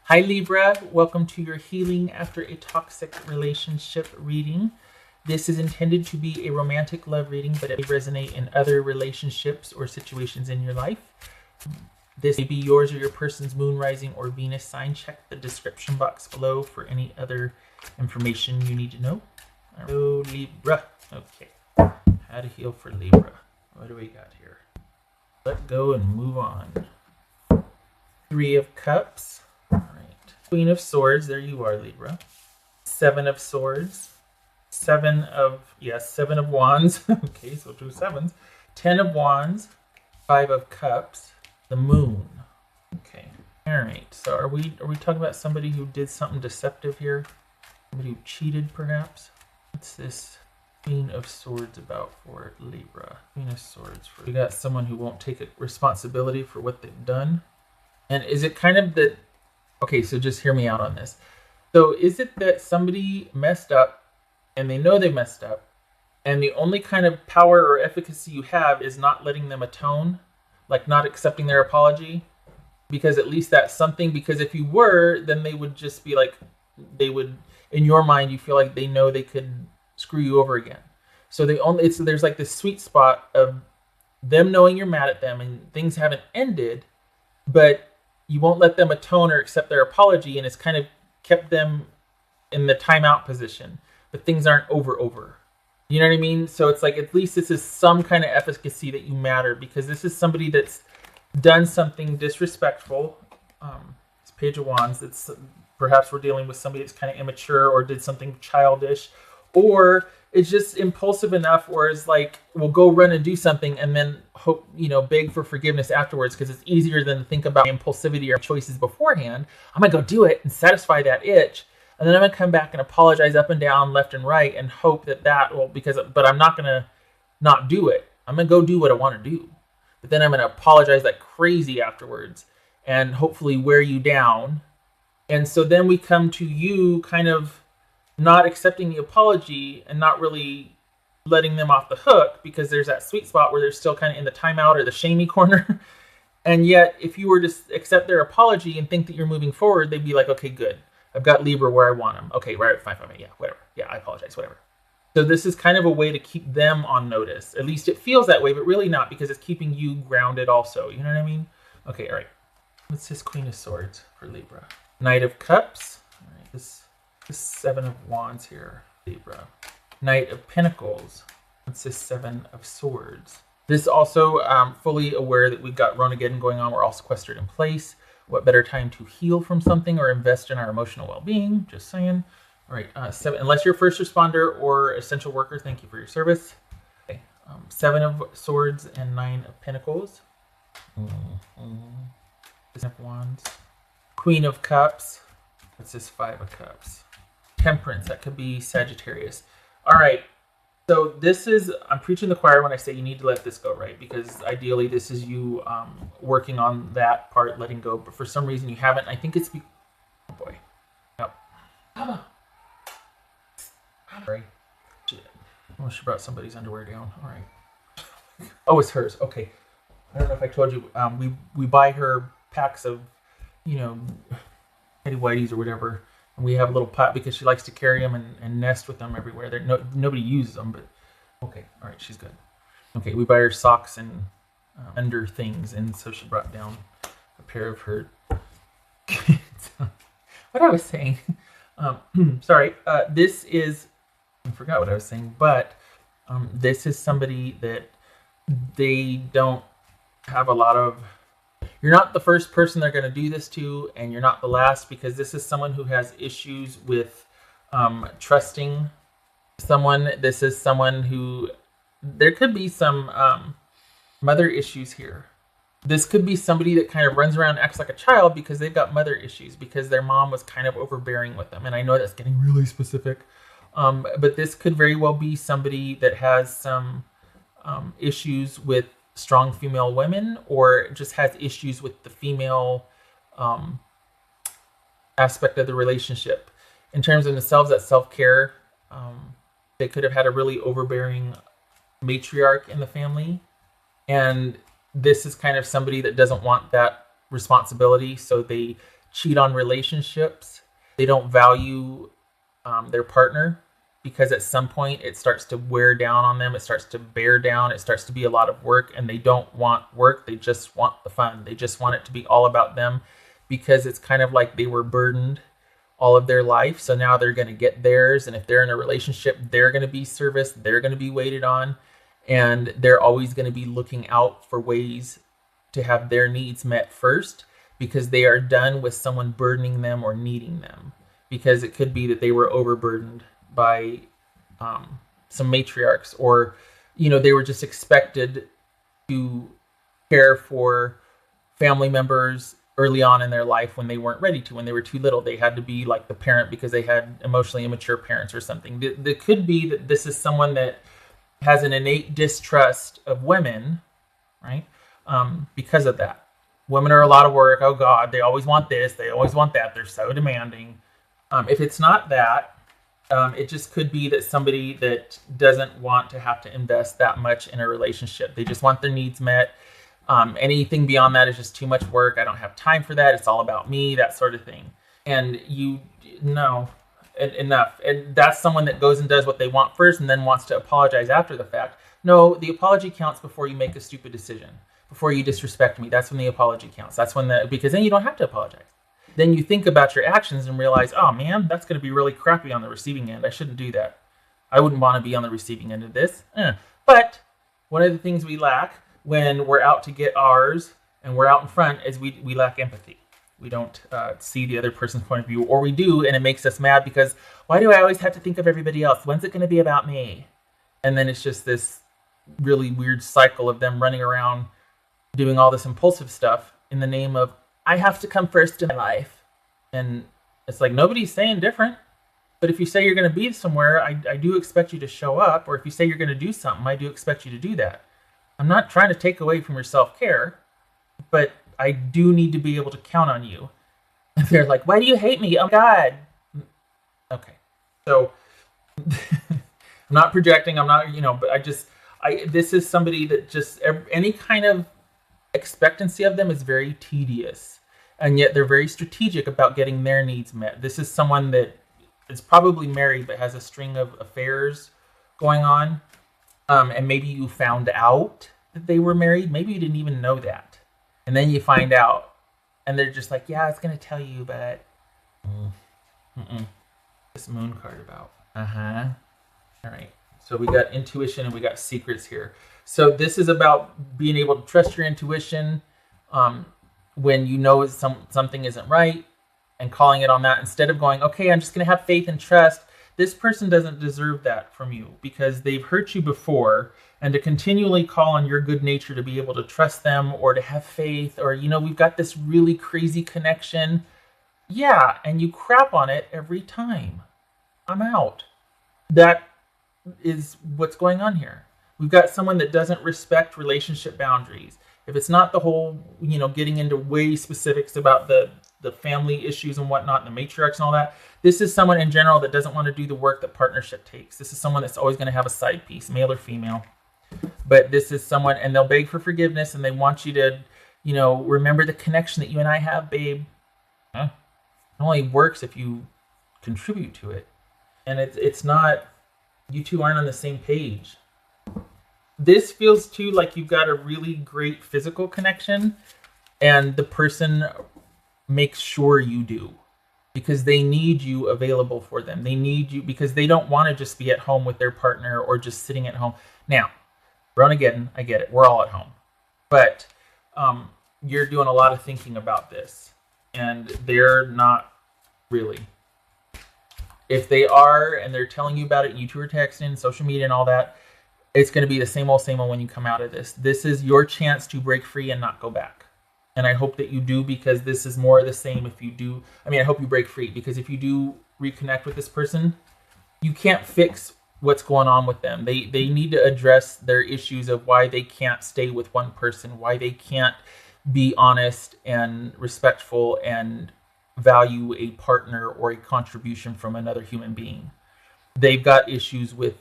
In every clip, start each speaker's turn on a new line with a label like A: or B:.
A: Hi Libra, welcome to your Healing After a Toxic Relationship reading. This is intended to be a romantic love reading, but it may resonate in other relationships or situations in your life. This may be yours or your person's moon, rising, or Venus sign. Check the description box below for any other information you need to know. Hello Libra. Okay, how to heal for Libra. What do we got here? Let go and move on. Three of Cups. Queen of Swords, there you are, Libra. Seven of Swords. Seven of Wands. Okay, so 2 sevens. 10 of Wands. 5 of Cups. The Moon. Okay. All right. So are we talking about somebody who did something deceptive here? Somebody who cheated, perhaps? What's this Queen of Swords about for Libra? Queen of Swords. We got someone who won't take responsibility for what they've done. And is it kind of that? Okay, so just hear me out on this. So is it that somebody messed up and they know they messed up, and the only kind of power or efficacy you have is not letting them atone, like not accepting their apology? Because at least that's something, because if you were, then they would just be like, they would, in your mind, you feel like they know they could screw you over again. So there's like this sweet spot of them knowing you're mad at them and things haven't ended, but you won't let them atone or accept their apology, and it's kind of kept them in the timeout position. But things aren't over. You know what I mean? So it's like, at least this is some kind of efficacy that you matter, because this is somebody that's done something disrespectful. It's Page of Wands. It's perhaps we're dealing with somebody that's kind of immature or did something childish, or it's just impulsive enough where it's like, we'll go run and do something and then hope, beg for forgiveness afterwards, because it's easier than to think about impulsivity or choices beforehand. I'm going to go do it and satisfy that itch. And then I'm going to come back and apologize up and down, left and right, and hope that will, but I'm not going to not do it. I'm going to go do what I want to do. But then I'm going to apologize like crazy afterwards and hopefully wear you down. And so then we come to you kind of not accepting the apology and not really letting them off the hook, because there's that sweet spot where they're still kind of in the timeout or the shamey corner. And yet, if you were to accept their apology and think that you're moving forward, they'd be like, okay, good. I've got Libra where I want him. Okay, right, fine, yeah, whatever. Yeah, I apologize, whatever. So this is kind of a way to keep them on notice. At least it feels that way, but really not, because it's keeping you grounded also. You know what I mean? Okay, all right. What's this Queen of Swords for Libra? Knight of Cups. All right, this Seven of Wands here, Libra. Knight of Pentacles. What's this Seven of Swords? This also fully aware that we've got Ronageddon going on. We're all sequestered in place. What better time to heal from something or invest in our emotional well-being? Just saying. All right, 7. Unless you're a first responder or essential worker, thank you for your service. Okay, 7 of Swords and 9 of Pentacles. Seven of Wands. Queen of Cups. What's this 5 of Cups? Temperance. That could be Sagittarius. All right. So this is, I'm preaching the choir when I say you need to let this go, right? Because ideally this is you working on that part, letting go. But for some reason you haven't. I think it's, oh boy. Yep. Sorry. Oh, she brought somebody's underwear down. All right. Oh, it's hers. Okay. I don't know if I told you. We buy her packs of, Teddy Whiteys or whatever. And we have a little pot because she likes to carry them and nest with them everywhere. Nobody uses them, but okay. All right, she's good. Okay, we buy her socks and under things, and so she brought down a pair of her. What I was saying. Sorry. This is, I forgot what I was saying, but this is somebody that they don't have a lot of. You're not the first person they're going to do this to, and you're not the last, because this is someone who has issues with trusting someone. This is someone who, there could be some mother issues here. This could be somebody that kind of runs around and acts like a child because they've got mother issues, because their mom was kind of overbearing with them. And I know that's getting really specific, but this could very well be somebody that has some issues with strong female women, or just has issues with the female aspect of the relationship. In terms of themselves, that self-care, they could have had a really overbearing matriarch in the family, and this is kind of somebody that doesn't want that responsibility, so they cheat on relationships. They don't value their partner, because at some point it starts to wear down on them. It starts to bear down. It starts to be a lot of work, and they don't want work. They just want the fun. They just want it to be all about them, because it's kind of like they were burdened all of their life. So now they're going to get theirs. And if they're in a relationship, they're going to be serviced. They're going to be waited on. And they're always going to be looking out for ways to have their needs met first, because they are done with someone burdening them or needing them. Because it could be that they were overburdened by some matriarchs, or, they were just expected to care for family members early on in their life when they weren't ready to, when they were too little. They had to be like the parent because they had emotionally immature parents or something. It could be that this is someone that has an innate distrust of women, right? Because of that. Women are a lot of work. Oh God, they always want this. They always want that. They're so demanding. If it's not that, it just could be that somebody that doesn't want to have to invest that much in a relationship. They just want their needs met. Anything beyond that is just too much work. I don't have time for that. It's all about me, that sort of thing. And enough. And that's someone that goes and does what they want first and then wants to apologize after the fact. No, the apology counts before you make a stupid decision, before you disrespect me. That's when the apology counts. Because then you don't have to apologize. Then you think about your actions and realize, oh man, that's going to be really crappy on the receiving end. I shouldn't do that. I wouldn't want to be on the receiving end of this. But one of the things we lack when we're out to get ours and we're out in front is we lack empathy. We don't see the other person's point of view, or we do, and it makes us mad because why do I always have to think of everybody else? When's it going to be about me? And then it's just this really weird cycle of them running around doing all this impulsive stuff in the name of, I have to come first in my life. And it's like, nobody's saying different. But if you say you're going to be somewhere, I do expect you to show up. Or if you say you're going to do something, I do expect you to do that. I'm not trying to take away from your self-care, but I do need to be able to count on you. And they're like, why do you hate me? Oh, God. Okay. So I'm not projecting. I'm not, but this is somebody that just, any kind of expectancy of them is very tedious. And yet they're very strategic about getting their needs met. This is someone that is probably married but has a string of affairs going on. And maybe you found out that they were married. Maybe you didn't even know that. And then you find out. And they're just like, yeah, I was going to tell you, but... This moon card about. All right. So we got intuition and we got secrets here. So this is about being able to trust your intuition when you know something isn't right, and calling it on that instead of going, okay, I'm just going to have faith and trust. This person doesn't deserve that from you because they've hurt you before, and to continually call on your good nature to be able to trust them or to have faith, or, we've got this really crazy connection. Yeah, and you crap on it every time. I'm out. That is what's going on here. We've got someone that doesn't respect relationship boundaries. If it's not the whole, getting into way specifics about the family issues and whatnot, and the matriarchs and all that, this is someone in general that doesn't want to do the work that partnership takes. This is someone that's always going to have a side piece, male or female. But this is someone, and they'll beg for forgiveness, and they want you to, remember the connection that you and I have, babe. It only works if you contribute to it. And it's not, you two aren't on the same page. This feels too like you've got a really great physical connection, and the person makes sure you do, because they need you available for them. They need you because they don't want to just be at home with their partner or just sitting at home. Now, Ronageddon, I get it. We're all at home. But you're doing a lot of thinking about this, and they're not really. If they are, and they're telling you about it, you two are texting, social media and all that, it's going to be the same old when you come out of this. This is your chance to break free and not go back. And I hope that you do, because this is more of the same if you do. I hope you break free, because if you do reconnect with this person, you can't fix what's going on with them. They need to address their issues of why they can't stay with one person, why they can't be honest and respectful and value a partner or a contribution from another human being. They've got issues with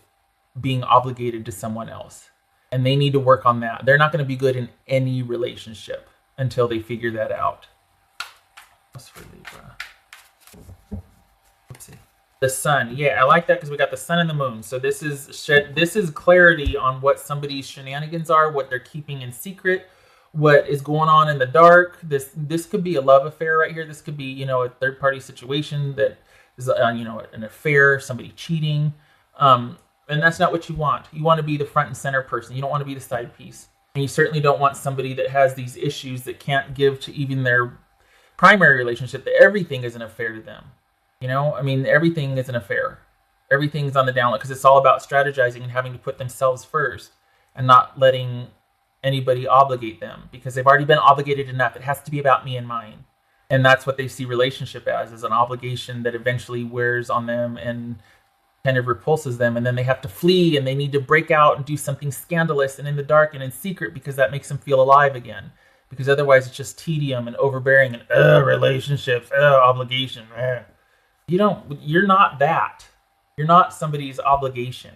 A: being obligated to someone else, and they need to work on that. They're not going to be good in any relationship until they figure that out. What's for Libra? Let's see. The sun. Yeah, I like that because we got the sun and the moon. So this is clarity on what somebody's shenanigans are, what they're keeping in secret, what is going on in the dark. This could be a love affair right here. This could be, you know, a third party situation that is, you know, an affair, somebody cheating. And that's not what you want. You want to be the front and center person. You don't want to be the side piece. And you certainly don't want somebody that has these issues that can't give to even their primary relationship, that everything is an affair to them. You know, I mean, everything is an affair. Everything's on the down low because it's all about strategizing and having to put themselves first and not letting anybody obligate them because they've already been obligated enough. It has to be about me and mine. And that's what they see relationship as an obligation that eventually wears on them and kind of repulses them. And then they have to flee and they need to break out and do something scandalous and in the dark and in secret because that makes them feel alive again. Because otherwise it's just tedium and overbearing and relationships, obligation. You're not that. You're not somebody's obligation.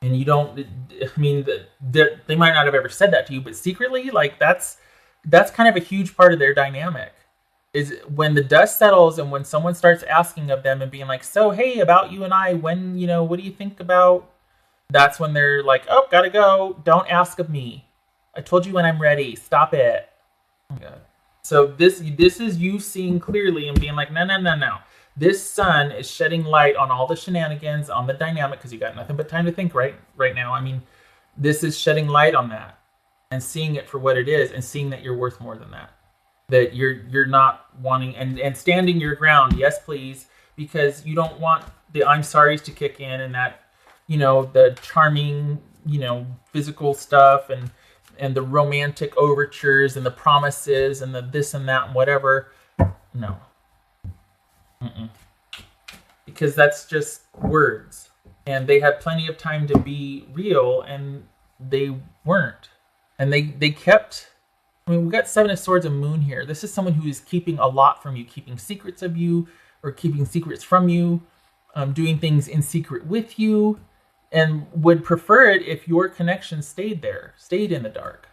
A: And you don't, I mean, they might not have ever said that to you, but secretly, like that's kind of a huge part of their dynamic. Is when the dust settles and when someone starts asking of them and being like, so, hey, about you and I, when, you know, what do you think about? That's when they're like, oh, gotta go. Don't ask of me. I told you when I'm ready. Stop it. Oh my God. So this is you seeing clearly and being like, no. This sun is shedding light on all the shenanigans, on the dynamic, because you got nothing but time to think right now. I mean, this is shedding light on that and seeing it for what it is and seeing that you're worth more than that. That you're not wanting and standing your ground, yes, please, because you don't want the I'm sorry's to kick in and that, you know, the charming, you know, physical stuff and the romantic overtures and the promises and the this and that and whatever. No. Because that's just words. And they had plenty of time to be real and they weren't. And they kept, I mean, we got Seven of Swords and Moon here. This is someone who is keeping a lot from you, keeping secrets of you or keeping secrets from you, doing things in secret with you, and would prefer it if your connection stayed in the dark.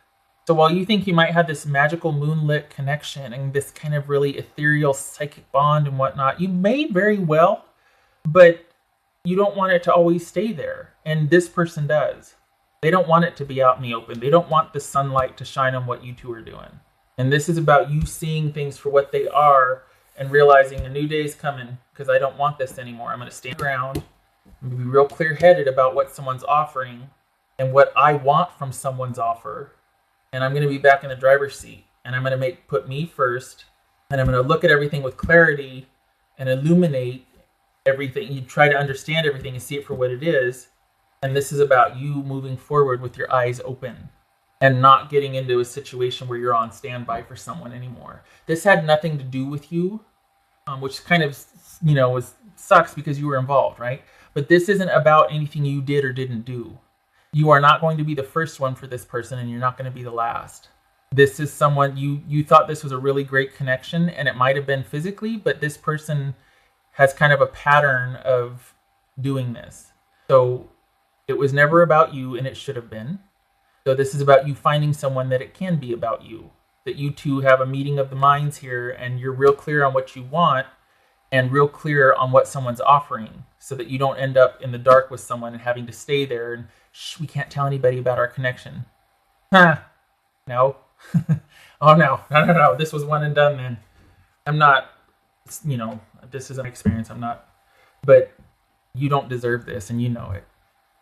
A: So while you think you might have this magical moonlit connection and this kind of really ethereal psychic bond and whatnot, you may very well, but you don't want it to always stay there. And this person does. They don't want it to be out in the open. They don't want the sunlight to shine on what you two are doing. And this is about you seeing things for what they are and realizing a new day is coming because I don't want this anymore. I'm going to stand around and be real clear-headed about what someone's offering and what I want from someone's offer. And I'm going to be back in the driver's seat. And I'm going to put me first. And I'm going to look at everything with clarity and illuminate everything. You try to understand everything and see it for what it is. And this is about you moving forward with your eyes open and not getting into a situation where you're on standby for someone anymore. This had nothing to do with you, which kind of, you know, sucks because you were involved, right? But this isn't about anything you did or didn't do. You are not going to be the first one for this person, and you're not going to be the last. This is someone, you thought this was a really great connection, and it might have been physically, but this person has kind of a pattern of doing this. So it was never about you, and it should have been. So this is about you finding someone that it can be about you. That you two have a meeting of the minds here, and you're real clear on what you want, and real clear on what someone's offering, so that you don't end up in the dark with someone and having to stay there and we can't tell anybody about our connection. No. Oh no. This was one and done then. I'm not, you know, this is an experience. I'm not, but you don't deserve this and you know it.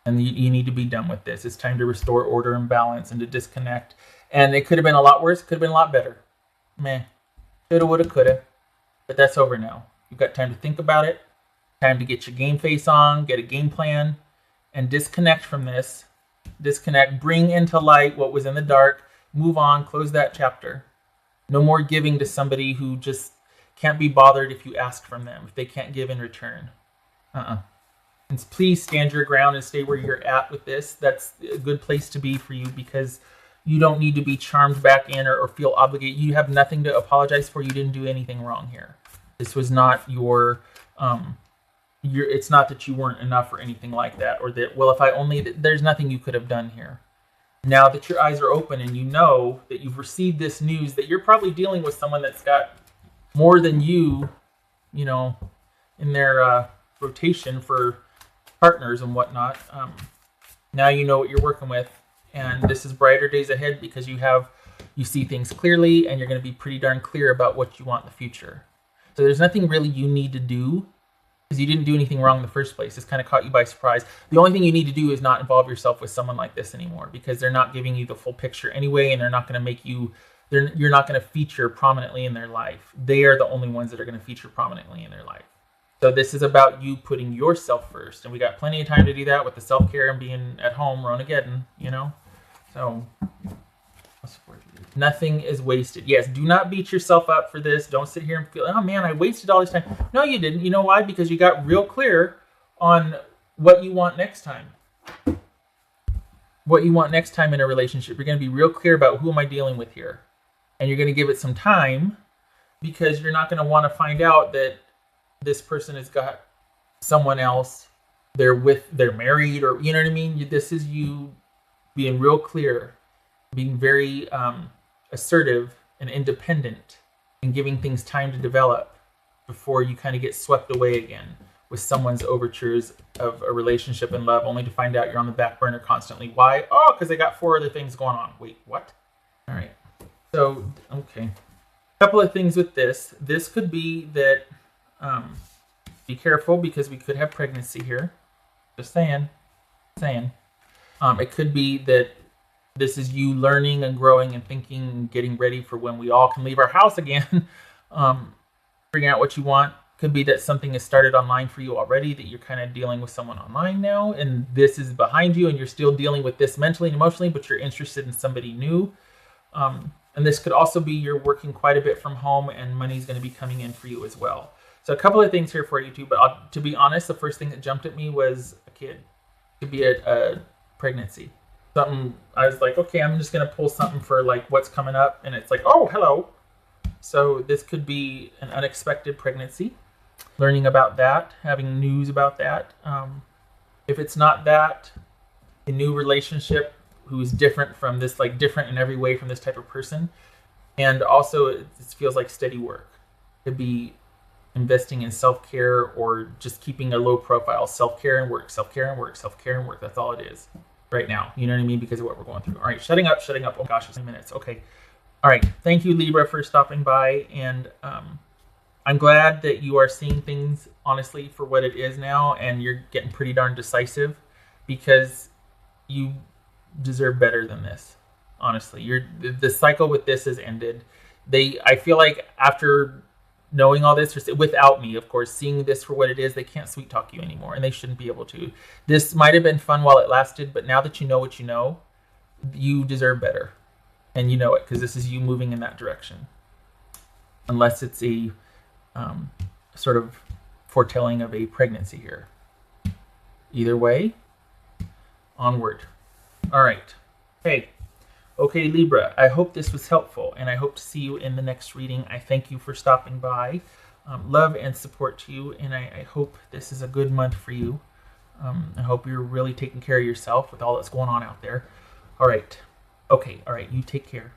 A: And you need to be done with this. It's time to restore order and balance and to disconnect. And it could have been a lot worse. Could have been a lot better. Meh. Shoulda, woulda, coulda. But that's over now. You've got time to think about it. Time to get your game face on. Get a game plan. And disconnect from this. Disconnect. Bring into light what was in the dark. Move on. Close that chapter. No more giving to somebody who just can't be bothered if you ask from them. If they can't give in return. And please stand your ground and stay where you're at with this. That's a good place to be for you because you don't need to be charmed back in or feel obligated. You have nothing to apologize for. You didn't do anything wrong here. This was not your it's not that you weren't enough or anything like that, or that, well, if I only, there's nothing you could have done here. Now that your eyes are open and you know that you've received this news, that you're probably dealing with someone that's got more than you, you know, in their rotation for partners and whatnot. Now you know what you're working with, and this is brighter days ahead because you see things clearly, and you're going to be pretty darn clear about what you want in the future. So there's nothing really you need to do because you didn't do anything wrong in the first place. This kind of caught you by surprise. The only thing you need to do is not involve yourself with someone like this anymore because they're not giving you the full picture anyway, and they're not going to make you. You're not going to feature prominently in their life. They are the only ones that are going to feature prominently in their life. So this is about you putting yourself first, and we got plenty of time to do that with the self-care and being at home, Ronageddon, you know. So nothing is wasted. Yes, do not beat yourself up for this. Don't sit here and feel, oh man, I wasted all this time. No, you didn't. You know why? Because you got real clear on what you want next time. What you want next time in a relationship. You're going to be real clear about who am I dealing with here, and you're going to give it some time because you're not going to want to find out that this person has got someone else, they're married, or you know what I mean? This is you being real clear, being very assertive and independent, and giving things time to develop before you kind of get swept away again with someone's overtures of a relationship and love, only to find out you're on the back burner constantly. Why? Oh, because they got 4 other things going on. Wait, what? All right. So, okay. A couple of things with this. This could be that be careful because we could have pregnancy here. Just saying. It could be that this is you learning and growing and thinking and getting ready for when we all can leave our house again. Figuring out what you want. Could be that something has started online for you already, that you're kind of dealing with someone online now, and this is behind you and you're still dealing with this mentally and emotionally, but you're interested in somebody new. And this could also be you're working quite a bit from home and money's going to be coming in for you as well. So a couple of things here for you too, but to be honest, the first thing that jumped at me was a kid. It could be a pregnancy. Something, I was like, okay, I'm just going to pull something for like what's coming up, and it's like, oh, hello. So this could be an unexpected pregnancy, learning about that, having news about that. If it's not that, a new relationship who's different from this, like different in every way from this type of person. And also it feels like steady work. It could be investing in self-care or just keeping a low profile. Self-care and work, self-care and work, self-care and work. That's all it is right now. You know what I mean? Because of what we're going through. All right, shutting up. Oh gosh, it's 20 minutes. Okay. All right. Thank you, Libra, for stopping by. And I'm glad that you are seeing things honestly for what it is now, and you're getting pretty darn decisive because you deserve better than this. Honestly, the cycle with this has ended. I feel like after knowing all this, without me, of course, seeing this for what it is, they can't sweet talk you anymore, and they shouldn't be able to. This might have been fun while it lasted, but now that you know what you know, you deserve better. And you know it, because this is you moving in that direction. Unless it's a sort of foretelling of a pregnancy here. Either way, onward. All right. Hey. Okay, Libra, I hope this was helpful, and I hope to see you in the next reading. I thank you for stopping by. Love and support to you, and I hope this is a good month for you. I hope you're really taking care of yourself with all that's going on out there. All right. Okay, all right, you take care.